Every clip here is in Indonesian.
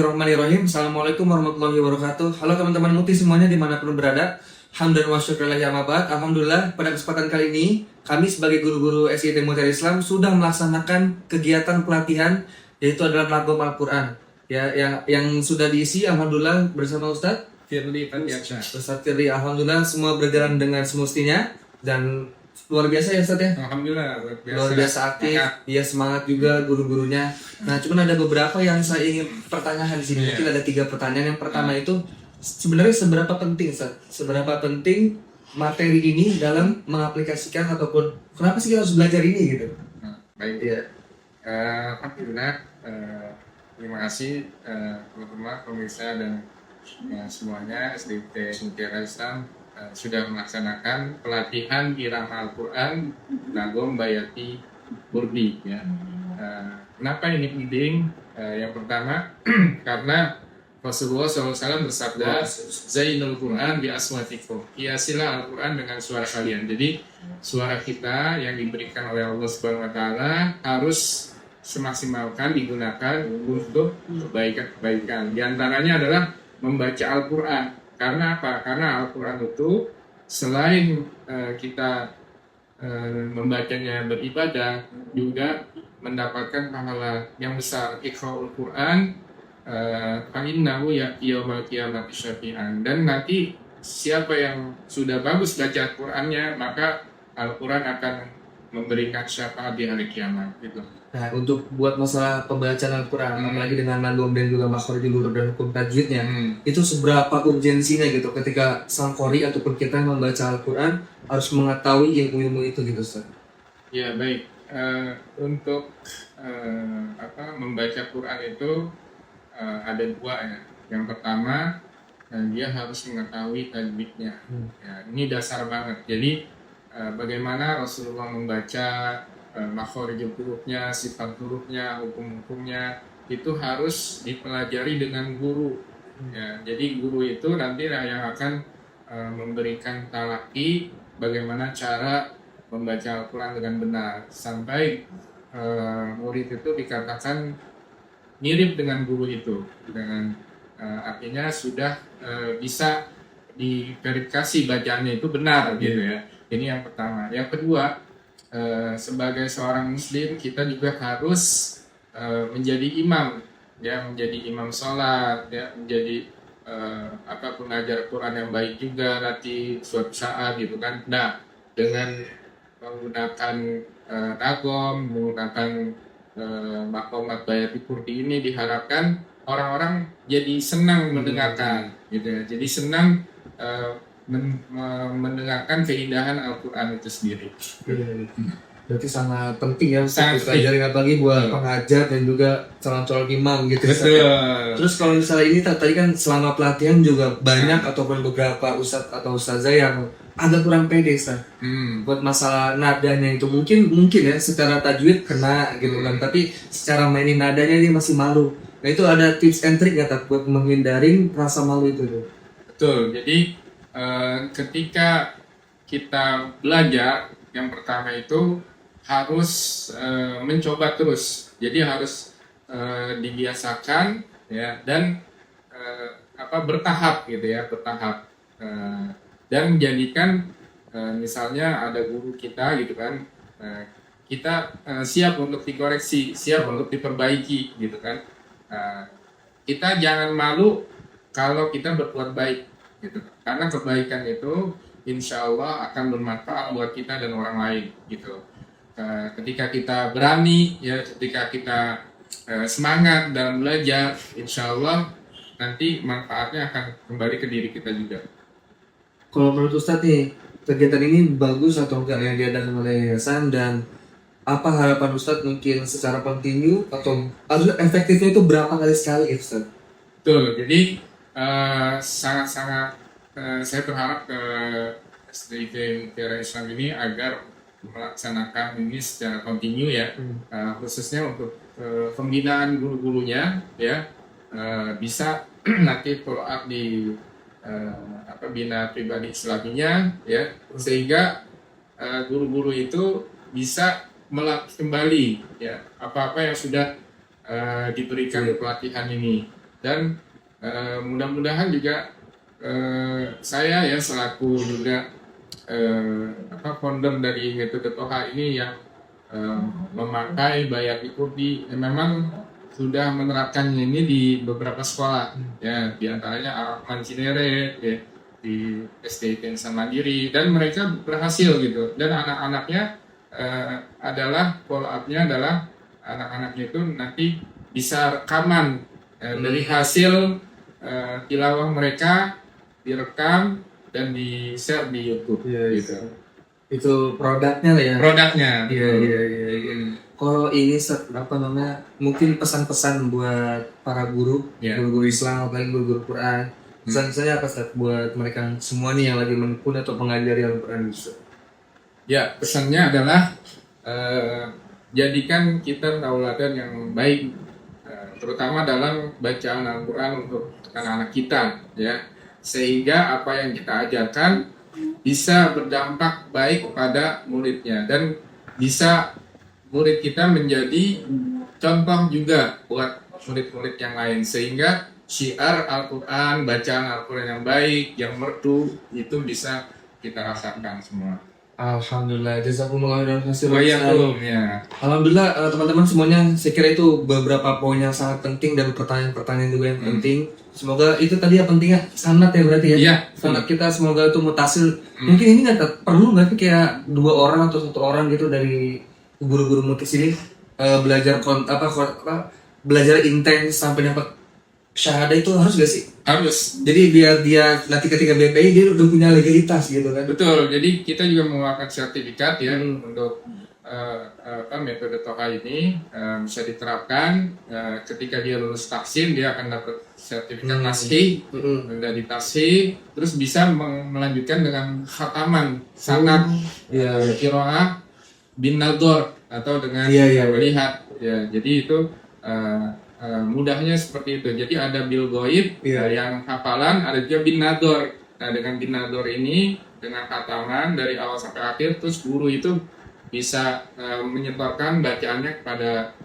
Bismillahirrahmanirrahim. Assalamualaikum warahmatullahi wabarakatuh. Halo teman-teman Mukti semuanya dimanapun berada. Hamdan wa syukrulillah ma'bad. Alhamdulillah pada kesempatan kali ini kami sebagai guru-guru SIT Mutiara Islam sudah melaksanakan kegiatan pelatihan yaitu adalah Nagom Al-Quran. Ya, yang sudah diisi alhamdulillah bersama Ustadz Firly Fatiaksa. Ustadz Firly. Alhamdulillah semua berjalan dengan semestinya dan luar biasa ya Ustadz ya. Alhamdulillah Luar biasa aktif, dia semangat juga guru-gurunya. Nah, cuman ada beberapa yang saya ingin pertanyakan di sini. Mungkin ada 3 pertanyaan. Yang pertama itu sebenarnya seberapa penting, Ustaz? Seberapa penting materi ini dalam mengaplikasikan ataupun kenapa sih kita harus belajar ini gitu? Baik. Iya. Alhamdulillah. Terima kasih teman-teman pemirsa dan semuanya SDT Mutiara Islam sudah melaksanakan pelatihan Irama Al-Quran Nagom Bayati Burdi ya. Kenapa ini penting? Yang pertama karena Rasulullah SAW bersabda Zainul Quran bi aswatikum, hiasilah Al-Quran dengan suara kalian. Jadi suara kita yang diberikan oleh Allah Subhanahu Wa Taala harus semaksimalkan digunakan untuk kebaikan-kebaikan. Di antaranya adalah membaca Al-Quran. Karena apa? Karena Al-Quran itu selain kita membacanya beribadah, juga mendapatkan pahala yang besar. Iqra'ul Quran fa'innahu yaumal qiyamati syafi'an. Dan nanti siapa yang sudah bagus baca Al-Qurannya, maka Al-Quran akan memberikan syafaat di hari kiamat gitu. Nah, untuk buat masalah pembacaan Al-Quran, apalagi dengan nagom dan juga makhorijul huruf dan hukum tajwidnya, itu seberapa urgensinya gitu ketika sang qori ataupun kita yang membaca Al-Quran harus mengetahui ilmu-ilmu itu gitu, Ustaz. Ya baik. Untuk membaca Quran itu ada 2 ya. Yang pertama dia harus mengetahui tajwidnya. Ya, ini dasar banget. Jadi bagaimana Rasulullah membaca makhorijul hurufnya, sifat hurufnya, hukum-hukumnya itu harus dipelajari dengan guru. Ya, jadi guru itu nanti yang akan memberikan talaki bagaimana cara membaca Al-Quran dengan benar sampai murid itu dikatakan mirip dengan guru itu, dengan artinya sudah bisa diverifikasi bacaannya itu benar gitu ya. Ini yang pertama. Yang kedua, sebagai seorang muslim kita juga harus menjadi imam ya, menjadi imam sholat ya, menjadi pengajar Quran yang baik juga nanti suatu saat gitu kan. Nah, dengan menggunakan nagom, menggunakan maqamat Bayati Burdi ini diharapkan orang-orang jadi senang mendengarkan gitu ya. Jadi senang mendengarkan keindahan Al-Quran itu sendiri. Berarti sangat penting ya Sangat dipelajari apalagi buat pengajar dan juga calon-calon imam gitu. Terus kalau misalnya ini tadi kan selama pelatihan juga banyak ataupun beberapa ustadz atau ustazah yang agak kurang pede buat masalah nadanya itu mungkin ya secara tajwid kena gitu kan, tapi secara mainin nadanya dia masih malu. Nah itu ada tips and trick nggak buat menghindari rasa malu itu tuh? Betul. Jadi ketika kita belajar, yang pertama itu harus mencoba terus. Jadi harus dibiasakan ya, dan bertahap gitu ya, bertahap. Dan menjadikan misalnya ada guru kita gitu kan, kita siap untuk dikoreksi, siap untuk diperbaiki gitu kan. Kita jangan malu kalau kita berbuat baik gitu, karena kebaikan itu insya Allah akan bermanfaat buat kita dan orang lain gitu. Ketika kita berani ya, ketika kita semangat dalam belajar, insya Allah nanti manfaatnya akan kembali ke diri kita juga. Kalau menurut Ustadz nih, kegiatan ini bagus atau enggak yang diadakan oleh yayasan, dan apa harapan Ustadz mungkin secara kontinu atau efektifnya itu berapa kali sekali Ustadz? Betul, jadi sangat-sangat saya berharap ke SDT Mutiara Islam ini agar melaksanakan ini secara kontinu ya, khususnya untuk pembinaan guru-gurunya ya, bisa nanti follow up di bina pribadi Islaminya ya, sehingga guru-guru itu bisa kembali ya apa-apa yang sudah diberikan pelatihan ini. Dan mudah-mudahan juga saya ya selaku juga founder dari metode Toha ini yang memakai Bayar Ikuti memang sudah menerapkannya ini di beberapa sekolah ya, diantaranya Al-Rahman Cinere ya, di SD Insan Mandiri, dan mereka berhasil gitu. Dan anak-anaknya adalah follow up-nya adalah anak-anaknya itu nanti bisa rekaman dari hasil tilawah mereka, direkam dan di share di YouTube gitu. Itu produknya lah ya. Produknya. Iya. Kalau ini mungkin pesan-pesan buat para guru, guru-guru Islam, apalagi guru-guru Quran. Pesan saya apa Ustaz buat mereka semua nih yang lagi menekuni atau mengajari Al-Quran Ustaz? Ya, pesannya adalah jadikan kita tauladan yang baik, terutama dalam bacaan Al-Quran untuk anak-anak kita, ya, sehingga apa yang kita ajarkan bisa berdampak baik kepada muridnya dan bisa murid kita menjadi contoh juga buat murid-murid yang lain, sehingga syiar Al-Quran, bacaan Al-Quran yang baik, yang merdu itu bisa kita rasakan semua. Alhamdulillah, jazakumullah khairan. Ya. Alhamdulillah teman-teman semuanya, saya kira itu beberapa poin yang sangat penting dan pertanyaan-pertanyaan juga yang penting. Semoga itu tadi ya pentingnya sanad ya berarti ya. Iya. Sanad kita semoga itu mutasil. Mungkin ini perlu nggak sih kayak 2 orang atau 1 orang gitu dari guru-guru mutis ini belajar belajar intens sampai dapat syahadah, itu harus gak sih? Harus. Jadi biar dia nanti ketika BPI dia udah punya legalitas gitu kan? Betul. Jadi kita juga mengeluarkan sertifikat ya untuk metode Toha ini bisa diterapkan. Ketika dia lulus taksin, dia akan dapat sertifikat tasheeh, dari tasheeh, terus bisa melanjutkan dengan khataman sanad, qiraah bin nador atau dengan melihat. Ya, jadi itu mudahnya seperti itu. Jadi ada bil goib yang hafalan, ada juga bin nador. Nah, dengan bin nador ini dengan khataman dari awal sampai akhir, terus guru itu bisa menyetorkan bacaannya kepada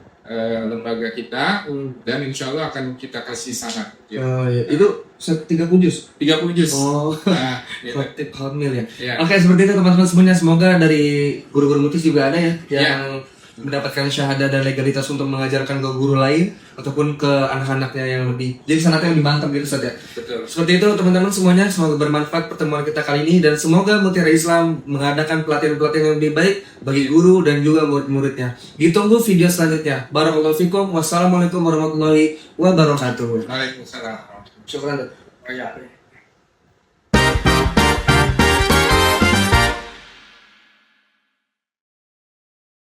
lembaga kita, dan insya Allah akan kita kasih sanad. Ya. Itu 30 juz? 30 juz. Oh, nah, khotib hamil ya. Oke, seperti itu teman-teman semuanya. Semoga dari guru-guru mutis juga ada ya yang mendapatkan syahadah dan legalitas untuk mengajarkan ke guru lain ataupun ke anak-anaknya yang lebih, jadi sanadnya lebih mantap gitu Ustaz ya. Betul. Seperti itu teman-teman semuanya, semoga bermanfaat pertemuan kita kali ini, dan semoga Mutiara Islam mengadakan pelatihan-pelatihan yang lebih baik bagi guru dan juga murid-muridnya. Ditunggu video selanjutnya. Barakallahu fikum. Wassalamualaikum warahmatullahi wabarakatuh. Waalaikumsalam. Syukran.